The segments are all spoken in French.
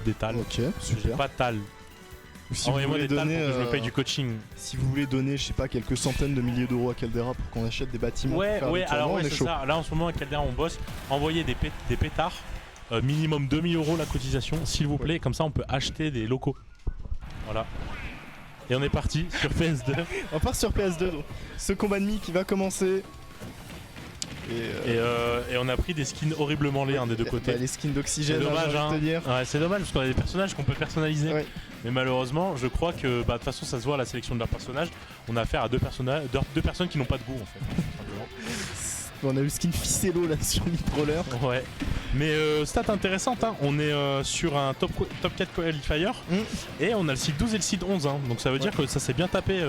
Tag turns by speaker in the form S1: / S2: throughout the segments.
S1: des TAL.
S2: Ok,
S1: J'ai
S2: super.
S1: pas TAL.
S2: Si vous
S1: Envoyez-moi
S2: voulez
S1: des TAL
S2: donner,
S1: pour que je me paye du coaching.
S2: si vous voulez donner, je sais pas, quelques centaines de milliers d'euros à Caldera pour qu'on achète des bâtiments pour
S1: Ouais,
S2: faire
S1: ouais,
S2: des tournois,
S1: alors
S2: on
S1: ouais,
S2: est
S1: c'est
S2: chaud.
S1: ça. Là en ce moment à Caldera on bosse. Envoyez des pétards. Minimum 2000 euros la cotisation, s'il vous plaît. Comme ça on peut acheter des locaux. Voilà. Et on est parti sur PS2.
S2: On part sur PS2 donc. Ce combat de mi qui va commencer.
S1: Et on a pris des skins horriblement laids des deux côtés.
S2: Les skins
S1: C'est
S2: d'oxygène,
S1: dommage,
S2: j'ai envie de te dire.
S1: Ouais, c'est dommage parce qu'on a des personnages qu'on peut personnaliser.
S2: Ouais.
S1: Mais malheureusement, je crois que de toute façon, ça se voit à la sélection de leurs personnages. On a affaire à deux personnes qui n'ont pas de goût en fait. Tout simplement.
S2: On a eu le skin Ficello là sur Nitroller.
S1: Ouais. Mais stat intéressante, hein. On est sur un top 4 qualifier et on a le seed 12 et le seed 11. Donc ça veut dire que ça s'est bien tapé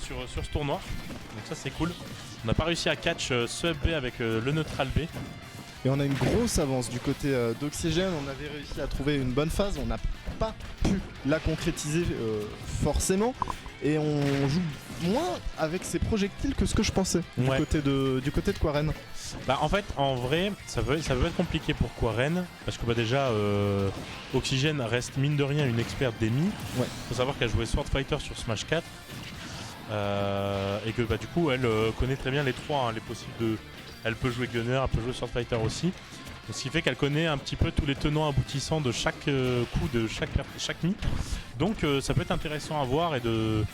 S1: sur ce tournoi. Donc ça c'est cool. On n'a pas réussi à catch sub B avec le neutral B.
S2: Et on a une grosse avance du côté d'Oxygène. On avait réussi à trouver une bonne phase. On n'a pas pu la concrétiser forcément. Et on joue moins avec ses projectiles que ce que je pensais du côté de Quaren.
S1: Bah en fait, en vrai, ça peut être compliqué pour Quaren. Parce que déjà, Oxygène reste mine de rien une experte d'Emi.
S2: Ouais.
S1: Faut savoir qu'elle jouait Sword Fighter sur Smash 4. Et que du coup elle connaît très bien les trois, les possibles de... Elle peut jouer Gunner, elle peut jouer Sword Fighter aussi. Donc, ce qui fait qu'elle connaît un petit peu tous les tenants aboutissants de chaque coup de chaque mi. Donc ça peut être intéressant à voir et de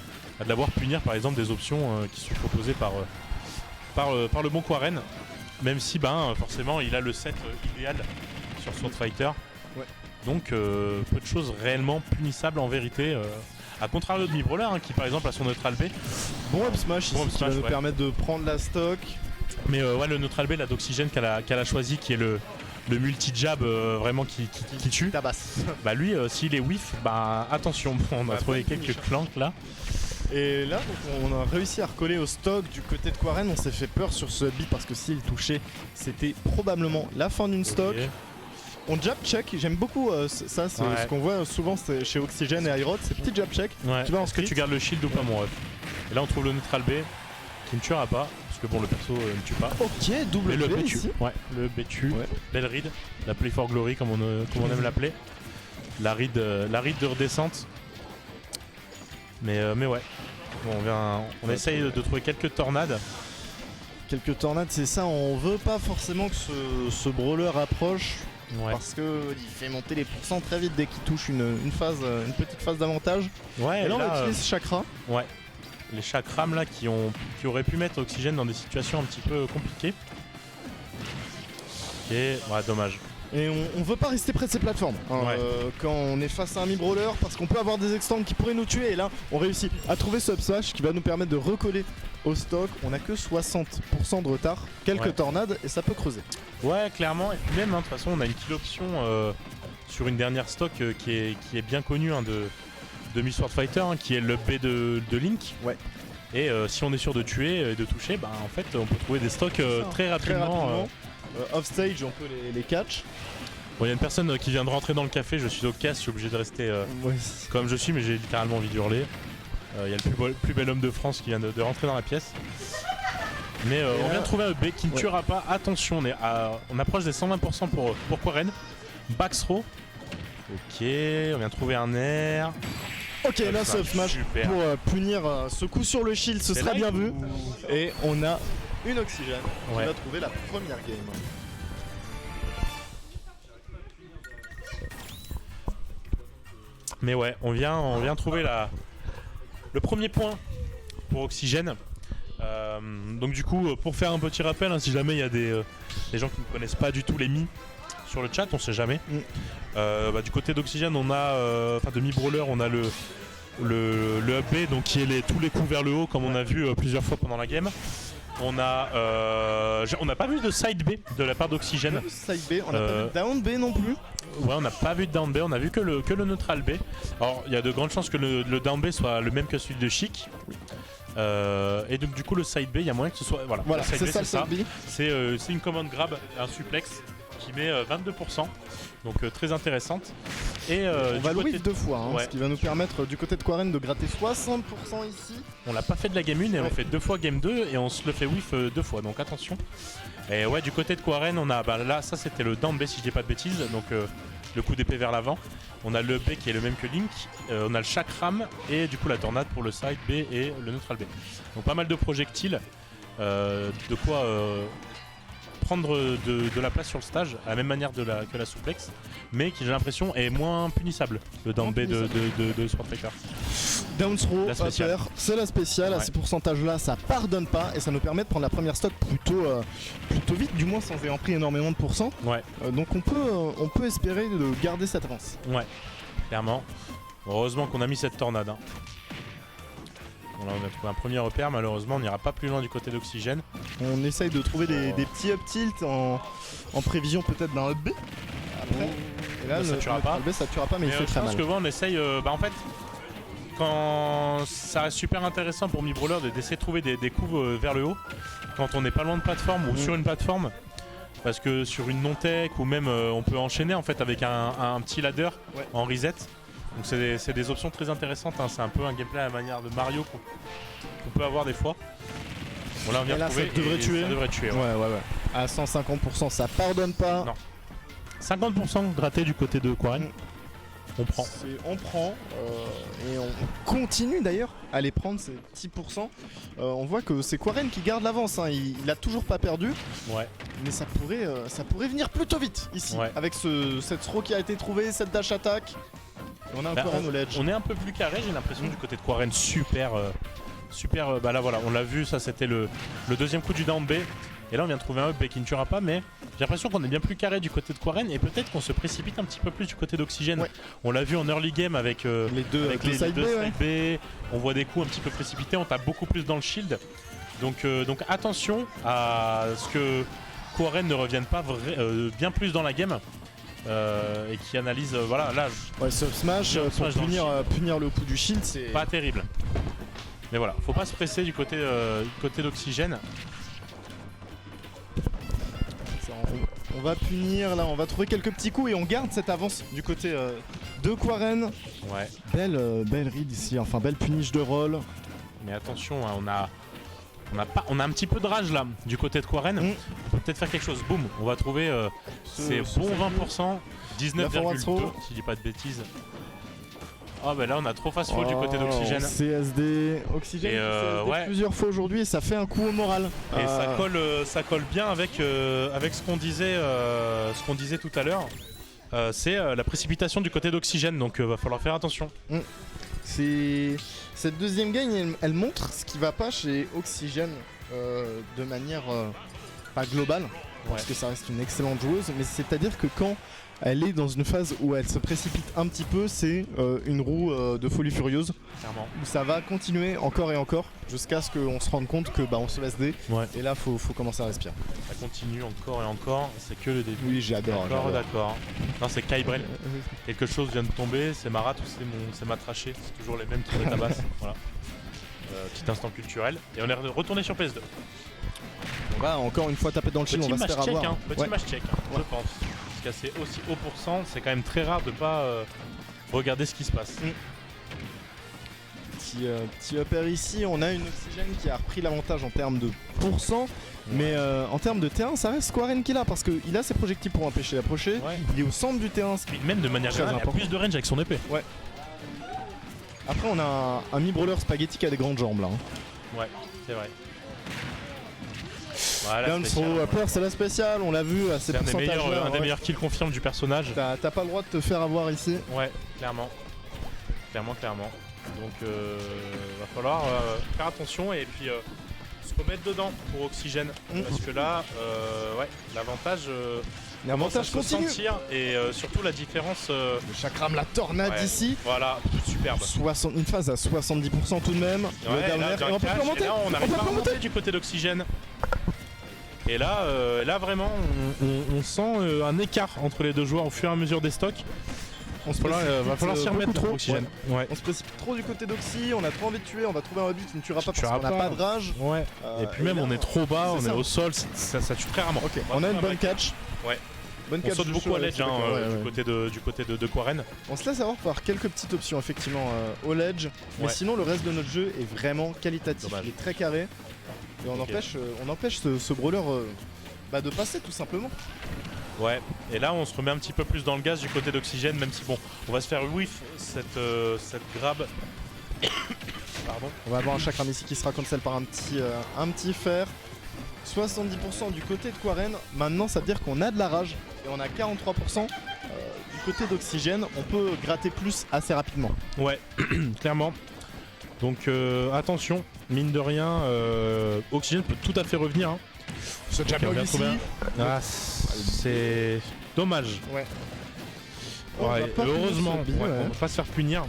S1: la voir punir par exemple des options qui sont proposées par le bon Quaren. Même si forcément il a le set idéal sur Sword Fighter.
S2: Ouais.
S1: Donc peu de choses réellement punissables en vérité. A contrario de Mi-Brawler qui par exemple a son neutral B.
S2: Bon up smash,
S1: Bon up
S2: qui va
S1: smash,
S2: nous
S1: ouais.
S2: permettre de prendre la stock.
S1: Mais le neutral B là d'Oxygène qu'elle a choisi, qui est le multi-jab vraiment qui tue.
S2: Tabasse.
S1: Bah lui s'il est whiff, attention, on a trouvé quelques clanks là.
S2: Et là, donc, on a réussi à recoller au stock du côté de Quaren. On s'est fait peur sur ce beat parce que s'il touchait, c'était probablement la fin d'une stock.
S1: Ok.
S2: On jab check, j'aime beaucoup ça, c'est ce qu'on voit souvent chez Oxygène et Iroh, ces petits jab check.
S1: Ouais.
S2: Tu vas en
S1: Est-ce que
S2: split.
S1: tu gardes le shield ou pas mon ref? Et là on trouve le neutral B qui ne tuera pas, parce que bon le perso ne tue pas.
S2: Ok, double
S1: Mais le
S2: B
S1: B tue.
S2: ici.
S1: Ouais, le B tue.
S2: Ouais.
S1: Belle read, la play for glory comme on aime l'appeler. La read de redescente. Mais ouais. Bon, on essaye de trouver quelques tornades.
S2: Quelques tornades, c'est ça, on veut pas forcément que ce brawler approche.
S1: Ouais.
S2: Parce que il fait monter les pourcents très vite dès qu'il touche une petite phase d'avantage.
S1: Ouais,
S2: Et là on
S1: là,
S2: utilise chakra.
S1: ouais. Les chakram là qui auraient pu mettre Oxygène dans des situations un petit peu compliquées. Ok, ouais, dommage.
S2: Et on veut pas rester près de ces plateformes
S1: Ouais.
S2: quand on est face à un mi-brawler parce qu'on peut avoir des extends qui pourraient nous tuer. Et là on réussit à trouver ce up smash qui va nous permettre de recoller au stock. On a que 60% de retard, quelques tornades et ça peut creuser.
S1: Ouais, clairement. Et puis même, de toute façon, on a une kill option sur une dernière stock qui est bien connue de Miss Sword Fighter, qui est le B de Link.
S2: Ouais.
S1: Et si on est sûr de tuer et de toucher, en fait, on peut trouver des stocks très rapidement.
S2: Off stage, on peut les catch.
S1: Bon, il y a une personne qui vient de rentrer dans le café, je suis au casse, je suis obligé de rester comme je suis, mais j'ai littéralement envie d'hurler. Il y a le plus bel homme de France qui vient de rentrer dans la pièce. Mais on vient de trouver un B qui ne tuera pas. Attention, on approche des 120% pour Quaren. Back throw. Ok, on vient de trouver un air.
S2: Ok, là ce smash
S1: super.
S2: pour punir ce coup sur le shield, ce sera bien vu. Et on a une Oxygène qui va trouver la première game.
S1: Mais ouais, on vient trouver le premier point pour Oxygène. Donc du coup, pour faire un petit rappel, si jamais il y a des gens qui ne connaissent pas du tout les Mi sur le chat, on sait jamais. Du côté d'Oxygène, on a, de Mi-Brawler, on a le up B, donc qui est tous les coups vers le haut, comme on a vu plusieurs fois pendant la game. On n'a pas vu de side B de la part d'Oxygène.
S2: Side B, on n'a pas vu de down B non plus.
S1: Ouais, on n'a pas vu de down B, on a vu que le neutral B. Alors, il y a de grandes chances que le down B soit le même que celui de Chic. Et donc, du coup, le side B, il y a moyen que ce soit. Voilà,
S2: c'est ça le side B.
S1: C'est une commande grab, un suplex qui met 22%. Donc, très intéressante. Et
S2: on va le whiff deux fois,
S1: ouais.
S2: ce qui va nous permettre du côté de Quaren de gratter 60% ici.
S1: On l'a pas fait de la game 1 et on fait deux fois game 2 et on se le fait whiff deux fois, donc attention. Et ouais, du côté de Quaren, on a là, ça c'était le down B si je dis pas de bêtises, donc le coup d'épée vers l'avant. On a le B qui est le même que Link, on a le chakram et du coup la tornade pour le side B et le neutral B. Donc pas mal de projectiles, de quoi prendre de la place sur le stage, à la même manière que la souplex, mais qui j'ai l'impression est moins punissable, le down B de Swordtaker.
S2: Down throw,
S1: La spéciale.
S2: upper, c'est la spéciale, à
S1: Ouais.
S2: ces pourcentages là ça pardonne pas et ça nous permet de prendre la première stock plutôt vite, du moins sans ayant pris énormément de pourcents.
S1: Ouais,
S2: Donc on peut espérer de garder cette avance.
S1: ouais, clairement. Heureusement qu'on a mis cette tornade. Hein. Bon, là, on a trouvé un premier repère, malheureusement on n'ira pas plus loin du côté d'Oxygène.
S2: On essaye de trouver des petits up tilt en prévision peut-être d'un up B. Après, et là
S1: Ça
S2: le
S1: tuera pas.
S2: up B ça tuera pas mais il fait
S1: je
S2: très
S1: pense
S2: mal.
S1: que bon, on essaye, en fait, quand ça reste super intéressant pour Mi-Brawler d'essayer de trouver des coups vers le haut, quand on n'est pas loin de plateforme ou sur une plateforme, parce que sur une non-tech ou même on peut enchaîner en fait avec un petit ladder en reset. Donc c'est des options très intéressantes, hein. C'est un peu un gameplay à la manière de Mario qu'on peut avoir des fois. Bon là on vient
S2: Et
S1: de
S2: là,
S1: trouver
S2: ça devrait
S1: et
S2: tuer.
S1: ça devrait tuer. Ouais.
S2: Ouais. À 150% ça pardonne pas.
S1: Non. 50% gratté du côté de Quarren. On prend.
S2: On prend et on continue d'ailleurs à les prendre ces petits pourcents. On voit que c'est Quarren qui garde l'avance, hein. Il a toujours pas perdu,
S1: Ouais.
S2: mais ça pourrait venir plutôt vite ici.
S1: Ouais.
S2: Avec cette throw qui a été trouvée, cette dash attack. On a un
S1: Bah,
S2: Quarren au ledge.
S1: On est un peu plus carré, j'ai l'impression, du côté de Quarren. Super. Bah là voilà, on l'a vu, ça c'était le deuxième coup du down B. Et là on vient de trouver un up B qui ne tuera pas, mais j'ai l'impression qu'on est bien plus carré du côté de Quarren et peut-être qu'on se précipite un petit peu plus du côté d'Oxygène.
S2: Ouais.
S1: On l'a vu en early game avec
S2: Les deux,
S1: avec
S2: les side B, ouais.
S1: side B, on voit des coups un petit peu précipités, on tape beaucoup plus dans le shield. Donc attention à ce que Quarren ne revienne pas bien plus dans la game. Et qui analyse, voilà, là,
S2: Ouais, sub smash
S1: Sub
S2: pour
S1: smash dans le
S2: punir le coup du shield, c'est
S1: pas terrible. Mais voilà, faut pas se presser du côté d'Oxygène.
S2: On va punir là, on va trouver quelques petits coups et on garde cette avance du côté de Quarren.
S1: Ouais,
S2: Belle read ici, enfin belle punish de roll.
S1: mais attention, hein, on a un petit peu de rage là du côté de Quarren. On peut peut-être faire quelque chose. Boum, on va trouver ces bons 20%, 19,2 si je dis pas de bêtises. Ah bah là on a trop fast fall du côté d'Oxygène.
S2: CSD, Oxygène
S1: Et,
S2: qui CSD
S1: ouais.
S2: plusieurs fois aujourd'hui et ça fait un coup au moral.
S1: Et ça colle bien avec ce qu'on disait tout à l'heure. C'est la précipitation du côté d'Oxygène, donc va falloir faire attention.
S2: Cette deuxième game, elle montre ce qui va pas chez Oxygène de manière pas globale, parce que ça reste une excellente joueuse, mais c'est-à-dire que quand elle est dans une phase où elle se précipite un petit peu, c'est une roue de folie furieuse,
S1: Clairement.
S2: où ça va continuer encore et encore, jusqu'à ce qu'on se rende compte que on se laisse des,
S1: Ouais.
S2: et là faut commencer à respirer.
S1: Ça continue encore et encore, c'est que le début.
S2: Oui, j'adore.
S1: D'accord. Non, c'est Kybrel. Quelque chose vient de tomber, c'est Marat ou c'est Matraché, c'est toujours les mêmes qui me tabassent. Voilà. Petit instant culturel. Et on est retourné sur PS2.
S2: On va encore une fois taper dans le shield,
S1: Petit
S2: on va se
S1: match
S2: faire
S1: check,
S2: avoir.
S1: hein. Petit
S2: Ouais.
S1: match check, je pense. Parce qu'à c'est aussi haut pourcent, c'est quand même très rare de pas regarder ce qui se passe.
S2: Petit upper ici, on a une Oxygène qui a repris l'avantage en termes de pourcent, mais en termes de terrain, ça reste Quarren qui l'a parce qu'il a ses projectiles pour empêcher d'approcher.
S1: Ouais.
S2: Il est au centre du terrain.
S1: Et même de manière
S2: Très
S1: générale, il a
S2: important.
S1: plus de range avec son épée.
S2: Après, on a un mi-brawler spaghetti qui a des grandes jambes là. Hein.
S1: Ouais, c'est vrai. Voilà,
S2: Down throw, upper, c'est la spéciale, on l'a vu à ces
S1: c'est un des
S2: pourcentages-là.
S1: meilleurs kills confirme du personnage.
S2: T'as pas le droit de te faire avoir ici.
S1: Ouais, clairement. Clairement. Donc va falloir faire attention et puis se remettre dedans pour Oxygène. Parce que là, l'avantage
S2: L'avantage
S1: commence à se
S2: continue.
S1: sentir et surtout la différence.
S2: Le chakram, la tornade
S1: Ouais,
S2: ici.
S1: Voilà, superbe.
S2: Une phase à 70% tout de même. Le
S1: Ouais,
S2: down
S1: là,
S2: air, et on peut
S1: catch,
S2: plus remonter.
S1: et là, on
S2: On
S1: n'arrive
S2: peut
S1: pas à
S2: plus remonter.
S1: remonter du côté d'Oxygène. Et là vraiment, on sent un écart entre les deux joueurs au fur et à mesure des stocks.
S2: On se
S1: Va falloir s'y remettre
S2: trop.
S1: Oxygène. Ouais.
S2: On se précipite trop du côté d'Oxy, on a trop envie de tuer, on va trouver un hobby qui ne tuera pas
S1: Qui
S2: parce
S1: tuera
S2: qu'on n'a
S1: pas.
S2: pas de rage.
S1: Ouais. Et puis même
S2: là,
S1: on est trop bas, on
S2: c'est
S1: est
S2: ça.
S1: au sol, ça tue très rarement.
S2: Ok, on a une bonne catch.
S1: Ouais.
S2: Bonne
S1: On
S2: catch
S1: saute
S2: de
S1: beaucoup
S2: chaud
S1: à
S2: avec
S1: l'edge hein,
S2: ouais.
S1: du côté de Quarren.
S2: On se laisse avoir par quelques petites options effectivement au ledge, mais
S1: Ouais.
S2: sinon le reste de notre jeu est vraiment qualitatif,
S1: Dommage.
S2: il est très carré et on
S1: Ok.
S2: empêche ce brawler de passer tout simplement.
S1: Ouais, et là on se remet un petit peu plus dans le gaz du côté d'Oxygène, même si bon, on va se faire whiff cette grab. Pardon.
S2: On va avoir un chakram ici qui sera cancel par un petit fer. 70% du côté de Quaren. Maintenant, ça veut dire qu'on a de la rage et on a 43% du côté d'Oxygène. On peut gratter plus assez rapidement.
S1: Ouais, clairement. Donc attention, mine de rien, Oxygène peut tout à fait revenir. Hein.
S2: Ce jab ici.
S1: Ah, c'est dommage.
S2: Ouais.
S1: Ouais, heureusement,
S2: ouais.
S1: on va pas se faire punir.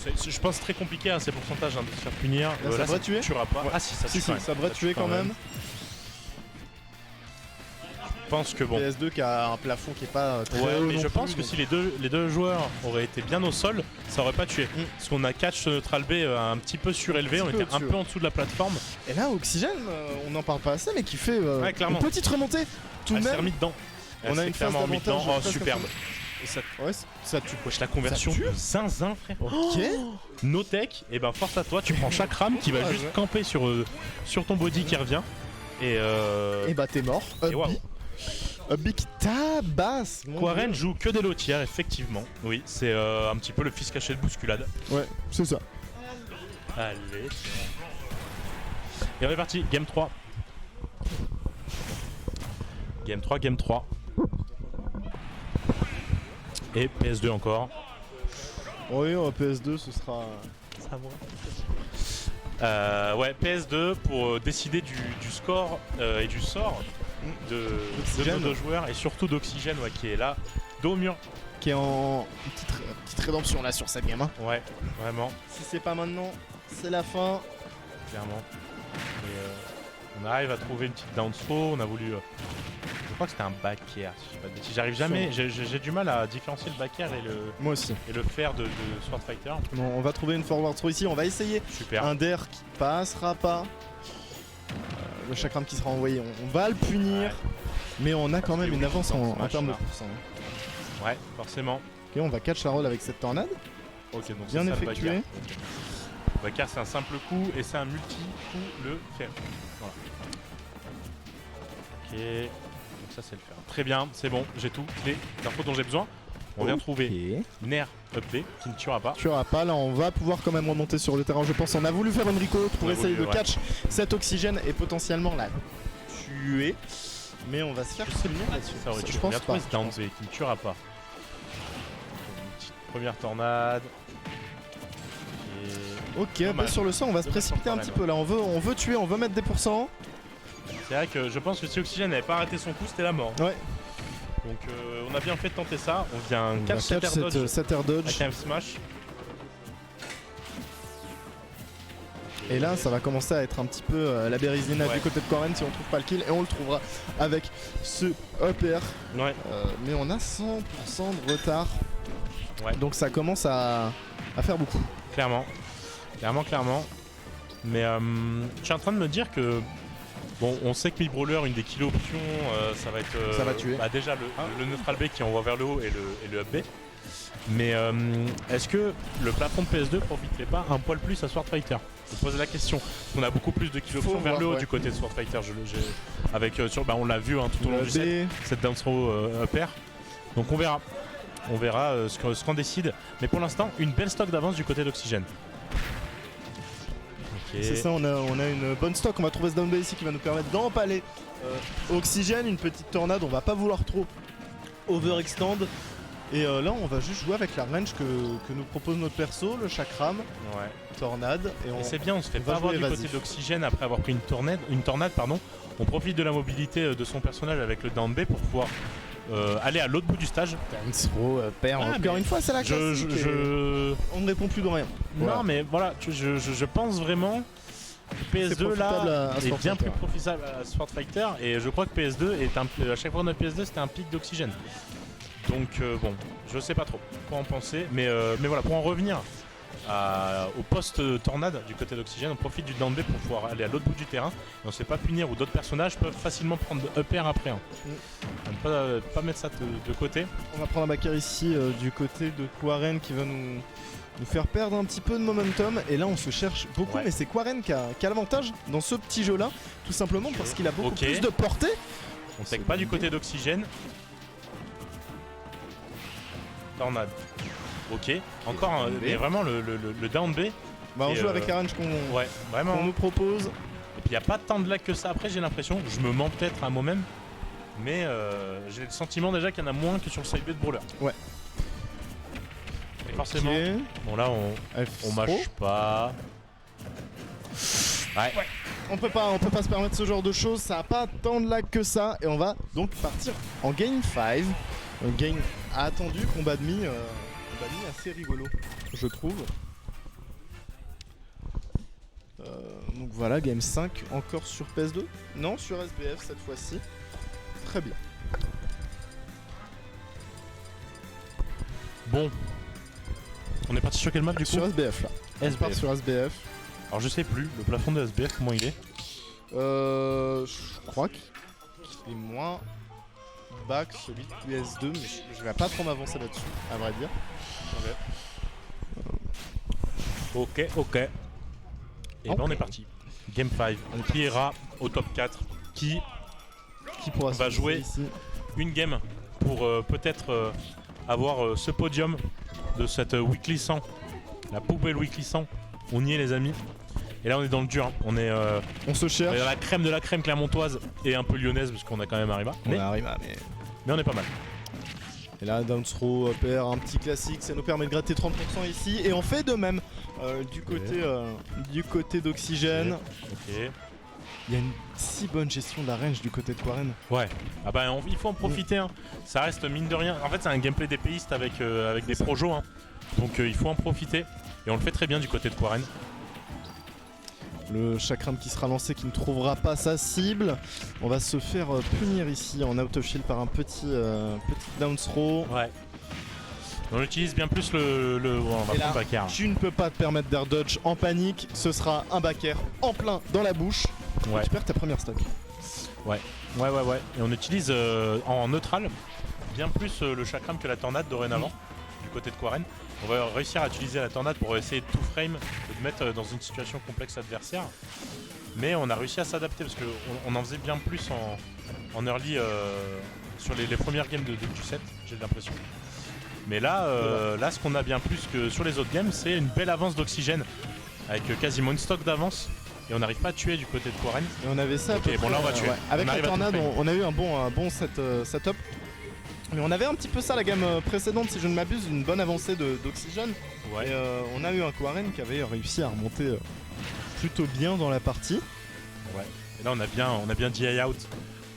S1: Je pense très compliqué à ces pourcentages de se faire punir.
S2: Là, ça devrait tuer.
S1: Tuera pas.
S2: Ouais.
S1: Ah si, ça tue.
S2: Si, ça devrait tuer quand même.
S1: Je pense que bon.
S2: PS2 qui a un plafond qui est pas très
S1: Ouais,
S2: haut
S1: mais
S2: non
S1: je
S2: plus,
S1: pense que
S2: donc.
S1: si les deux joueurs auraient été bien au sol, ça aurait pas tué. Parce qu'on a catch neutral B un petit peu surélevé,
S2: Un
S1: on
S2: petit peu
S1: était un
S2: au-dessus,
S1: peu en dessous de la plateforme.
S2: Et là, Oxygène, on n'en parle pas assez, mais qui fait
S1: Ouais, clairement.
S2: une petite remontée. Tout de
S1: Elle s'est
S2: même,
S1: remis dedans.
S2: on a une phase
S1: clairement remis dedans.
S2: d'avantage.
S1: Oh,
S2: presque
S1: superbe.
S2: comme
S1: Et ça,
S2: ouais, ça tue.
S1: wesh, la conversion
S2: Ça tue
S1: de zinzin, frère.
S2: Ok.
S1: No tech, et ben force à toi, tu prends chaque rame qui va
S2: Ouais,
S1: juste
S2: ouais.
S1: camper sur ton body qui revient. Et
S2: Et bah t'es mort.
S1: et waouh.
S2: Upbeat qui tabasse. mon
S1: Quaren
S2: Dieu.
S1: joue que des lotières, effectivement. Oui, c'est un petit peu le fils caché de bousculade.
S2: Ouais, c'est ça.
S1: Allez. Et on est parti, game 3. Game 3, game 3. Et PS2 encore.
S2: Oui, PS2, ce sera.
S1: Ouais, PS2 pour décider du score et du sort de
S2: D'Oxygène.
S1: nos deux joueurs et surtout d'Oxygène qui est là, dos au mur.
S2: Qui est en petite rédemption là sur cette game. Hein.
S1: Ouais, vraiment,
S2: Si c'est pas maintenant, c'est la fin.
S1: clairement. Et, on arrive à trouver une petite down throw, on a voulu... je crois que c'était un back air, si je dis pas de bêtises. J'arrive jamais, j'ai du mal à différencier le back air
S2: Moi aussi.
S1: et le fer de Sword Fighter.
S2: Bon, on va trouver une forward throw ici. On va essayer
S1: Super.
S2: un der qui passera pas. Le chakram qui sera envoyé, on va le punir.
S1: Ouais.
S2: Mais on a quand même
S1: Et
S2: une
S1: oui,
S2: avance
S1: dans
S2: en
S1: ce
S2: termes de
S1: match-là.
S2: pourcent.
S1: Ouais, forcément.
S2: Ok, on va catch la roll avec cette tornade.
S1: Ok, donc
S2: Bien
S1: c'est ça, le
S2: effectué.
S1: back air. Le back air, c'est un simple coup et c'est un multi-coup le fer. Voilà. Ok, donc ça c'est le fer. Très bien, c'est bon, j'ai tout, les infos dont j'ai besoin. On vient trouver Ner up B qui ne tuera pas.
S2: Tu auras pas, là on va pouvoir quand même remonter sur le terrain je pense. On a voulu faire une recall pour
S1: On a
S2: essayer
S1: voulu,
S2: de
S1: ouais.
S2: catch cet oxygène et potentiellement la tuer. Mais on va se faire punir là-dessus.
S1: Ça aurait
S2: Je
S1: tué. On
S2: pense
S1: vient
S2: pas.
S1: trouver ce down B qui ne tuera pas. Une petite première tornade.
S2: Ok,
S1: Pas
S2: bah
S1: mal.
S2: sur le sang on va se
S1: Dommage
S2: précipiter
S1: pour
S2: un
S1: Coren,
S2: petit peu là. On veut tuer, on veut mettre des pourcents.
S1: C'est vrai que je pense que si Oxygène n'avait pas arrêté son coup, c'était la mort.
S2: Ouais.
S1: Donc on a bien fait de tenter ça. On vient
S2: On va
S1: catch cet
S2: catch
S1: air dodge
S2: cet air dodge.
S1: avec un F smash.
S2: Et là, ça va commencer à être un petit peu la bérisina
S1: Ouais.
S2: du côté de Coren si on trouve pas le kill. Et on le trouvera avec ce up air.
S1: Ouais.
S2: Mais on a 100% de retard.
S1: Ouais.
S2: Donc ça commence à faire beaucoup.
S1: Clairement. Clairement. Mais je suis en train de me dire que bon, on sait que Mi-Brawler, une des kill options, ça va être.
S2: Ça va tuer.
S1: Bah déjà le neutral B qui envoie vers le haut et le up B. Mais est-ce que le plafond de PS2 profiterait pas un poil plus à Sword Fighter? Je pose la question. On a beaucoup plus de kill options
S2: Faut
S1: vers
S2: voir,
S1: le haut
S2: ouais.
S1: du côté de Sword Fighter. Avec on l'a vu tout au long
S2: Le
S1: du set,
S2: B.
S1: cette down throw up air. Donc on verra. On verra ce qu'on décide. Mais pour l'instant, une belle stock d'avance du côté d'Oxygène. Ok.
S2: C'est ça, on a une bonne stock. On va trouver ce down B ici qui va nous permettre d'empaler Oxygène. Une petite tornade, on va pas vouloir trop overextend. Et là, on va juste jouer avec la range que nous propose notre perso, le chakram,
S1: Ouais.
S2: tornade.
S1: Et c'est bien, on se fait
S2: on va
S1: pas avoir
S2: jouer
S1: du côté
S2: évasif.
S1: d'Oxygène après avoir pris une tornade. On profite de la mobilité de son personnage avec le down B pour pouvoir aller à l'autre bout du stage.
S2: perd.
S1: Ah,
S2: Encore
S1: mais
S2: une fois, c'est la classique. On ne répond plus de rien. Voilà.
S1: Non mais voilà, je pense vraiment que
S2: C'est
S1: PS2 là
S2: profitable à
S1: est
S2: Sword
S1: bien
S2: Fighter.
S1: plus profitable à Sword Fighter et je crois que PS2 est à chaque fois notre PS2 c'était un pic d'Oxygène. Donc bon, je sais pas trop quoi en penser, mais voilà, pour en revenir au poste tornade du côté d'Oxygène, on profite du down B pour pouvoir aller à l'autre bout du terrain et on se fait pas punir ou d'autres personnages peuvent facilement prendre up air après. On ne pas mettre ça de côté.
S2: On va prendre un backer ici du côté de Quaren qui va nous faire perdre un petit peu de momentum. Et là, on se cherche beaucoup,
S1: Ouais.
S2: mais c'est Quaren qui a l'avantage dans ce petit jeu-là, tout simplement parce qu'il a beaucoup
S1: Ok.
S2: plus de portée.
S1: On tech pas du côté d'Oxygène. Tornade. Ok, encore mais vraiment le down B.
S2: Bah, on
S1: Et,
S2: joue avec la range qu'on
S1: Ouais, vraiment.
S2: nous propose.
S1: Et puis il n'y a pas tant de lag que ça après, j'ai l'impression. Je me mens peut-être à moi-même. Mais j'ai le sentiment déjà qu'il y en a moins que sur le side B de Brawler.
S2: Ouais.
S1: Et forcément,
S2: Ok.
S1: bon là on mâche pas. Ouais.
S2: On peut pas se permettre ce genre de choses, ça a pas tant de lag que ça. Et on va donc partir en game 5. Un game attendu, combat de mi assez rigolo, je trouve. Donc voilà, game 5 encore sur PS2. Non, sur SBF cette fois-ci. Très bien.
S1: Bon. On est parti sur quelle map du coup?
S2: Sur SBF là. On part sur SBF.
S1: Alors je sais plus, le plafond de SBF, comment il est?
S2: Je crois qu'il est moins bas que celui de PS2, mais je vais pas trop m'avancer là-dessus, à vrai dire.
S1: Ok. Et ben on est parti. Game 5. Qui ira au top 4? Qui
S2: pourra
S1: va
S2: se
S1: jouer
S2: ici.
S1: une game pour peut-être avoir ce podium de cette Weekly 100, la poubelle Weekly 100. On y est les amis. Et là on est dans le dur, hein. On est
S2: On se cherche.
S1: dans la crème de la crème clermontoise et un peu lyonnaise parce qu'on a quand même Arriva.
S2: On arrive à, mais
S1: Mais on est pas mal.
S2: Et là, down throw, PR, un petit classique, ça nous permet de gratter 30% ici. Et on fait de même du côté d'Oxygène.
S1: Ok.
S2: Il y a une si bonne gestion de la range du côté de Quarren.
S1: Ouais. Ah bah il faut en profiter. Hein. Ça reste mine de rien. En fait c'est un gameplay d'épéiste avec des projos. Hein. Donc il faut en profiter. Et on le fait très bien du côté de Quarren.
S2: Le chakram qui sera lancé, qui ne trouvera pas sa cible. On va se faire punir ici en out of shield par un petit down throw.
S1: Ouais. On utilise bien plus le on va
S2: Et
S1: prendre
S2: là,
S1: backer.
S2: tu ne peux pas te permettre d'air dodge en panique. Ce sera un backer en plein dans la bouche.
S1: Ouais.
S2: Tu perds ta première stock.
S1: Ouais. Et on utilise en neutral bien plus le chakram que la tornade dorénavant du côté de Quarren. On va réussir à utiliser la tornade pour essayer de tout frame et de mettre dans une situation complexe adversaire. Mais on a réussi à s'adapter parce qu'on en faisait bien plus en early sur les premières games du set, j'ai l'impression. Mais là, ce qu'on a bien plus que sur les autres games, c'est une belle avance d'Oxygène avec quasiment une stock d'avance. Et on n'arrive pas à tuer du côté de Quarren.
S2: Et on avait ça.
S1: Ok, bon là on va tuer.
S2: Avec
S1: On
S2: la
S1: arrive à
S2: tornade,
S1: tout frame.
S2: on a eu un bon setup. Mais on avait un petit peu ça la gamme précédente, si je ne m'abuse, une bonne avancée d'Oxygène.
S1: Ouais.
S2: Et on a eu un Quarren qui avait réussi à remonter plutôt bien dans la partie.
S1: Ouais. Et là on a bien DI out.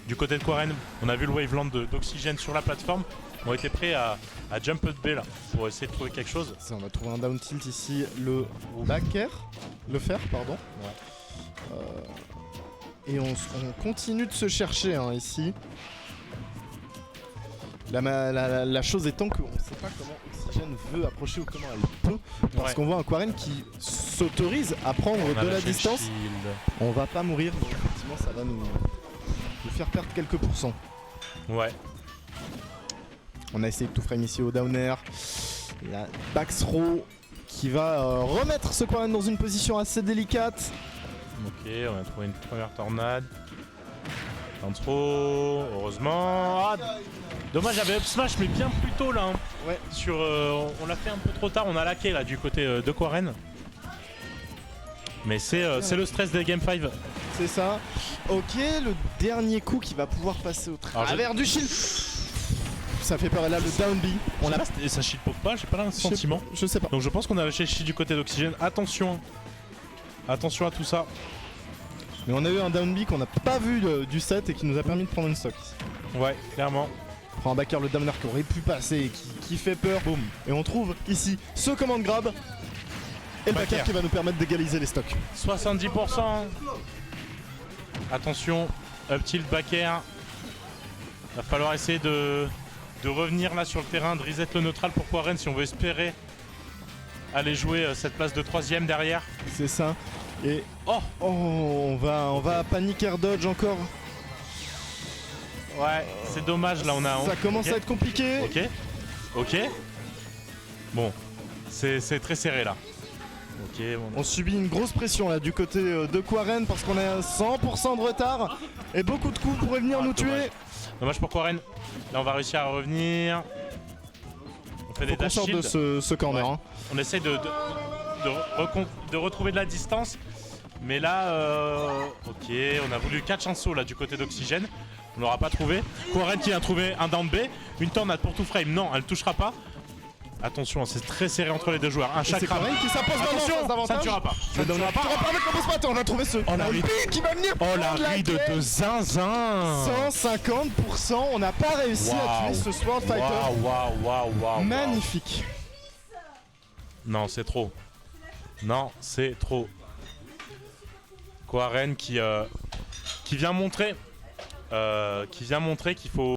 S1: Du côté de Quarren, on a vu le waveland d'Oxygène sur la plateforme. On était prêts à jump up B là pour essayer de trouver quelque chose.
S2: Ça, on va trouver un down tilt ici, le backer, le fer, pardon. Et on continue de se chercher hein, ici. La chose étant qu'on ne sait pas comment Oxygène veut approcher ou comment elle peut. Parce qu'on voit un Quarren qui s'autorise à prendre
S1: On a
S2: de la
S1: lâché le
S2: distance.
S1: shield.
S2: On va pas mourir, donc effectivement ça va nous faire perdre quelques pourcents.
S1: Ouais.
S2: On a essayé de tout frame ici au downer. La back throw qui va remettre ce Quarren dans une position assez délicate.
S1: Ok, on a trouvé une première tornade. Un trop, heureusement. Ah, dommage, j'avais up smash, mais bien plus tôt là. Hein.
S2: Ouais.
S1: Sur, on l'a fait un peu trop tard, on a laqué là du côté de Quarren. Mais c'est le stress des Game 5.
S2: C'est ça. Ok, le dernier coup qui va pouvoir passer au travers du shield. Ça fait peur. Et là, le down B.
S1: On l'a pas, ça shield poke pas, j'ai pas le sentiment.
S2: Je sais pas.
S1: Donc je pense qu'on a lâché le shield du côté d'Oxygène. Attention. Attention à tout ça.
S2: Mais on a eu un down B qu'on n'a pas vu du set et qui nous a permis de prendre une stock.
S1: Ouais, clairement.
S2: On prend un backer, le downer qui aurait pu passer et qui fait peur. Boum. Et on trouve ici ce command grab. Et le backer qui va nous permettre d'égaliser les stocks.
S1: 70%. Attention, up tilt backer. Va falloir essayer de revenir là sur le terrain, de reset le neutral pour Quarren si on veut espérer aller jouer cette place de 3ème derrière.
S2: C'est ça. Et on va panic air dodge encore.
S1: Ouais, c'est dommage là on a.
S2: Ça commence à être compliqué.
S1: Ok. Bon, c'est très serré là. Ok. Bon.
S2: On subit une grosse pression là du côté de Quarren parce qu'on a 100% de retard et beaucoup de coups pourraient venir nous tuer.
S1: Dommage pour Quarren. Là on va réussir à revenir. fait
S2: Faut
S1: des
S2: qu'on
S1: dash
S2: sorte de
S1: shields.
S2: ce corner.
S1: Ouais.
S2: Hein.
S1: On essaie de retrouver de la distance. Mais là, ok, on a voulu catch un saut là du côté d'Oxygène. On l'aura pas trouvé. Quarren qui vient trouver un down B. Une tornade pour tout frame. Non, elle touchera pas. Attention, c'est très serré entre les deux joueurs. Un
S2: Et c'est
S1: chakra.
S2: Quarren qui s'impose
S1: Attention, ça ne
S2: davantage.
S1: tuera pas. Ça ne tuera pas.
S2: Tu repars avec le boss battle, on a trouvé ce
S1: la ride.
S2: qui va venir
S1: Oh la
S2: prendre la
S1: ride
S2: game.
S1: de zinzin.
S2: 150%, on n'a pas réussi à tuer ce Sword Fighter.
S1: Waouh.
S2: Magnifique.
S1: Non, c'est trop. Non, c'est trop. Quarren qui vient montrer qu'il faut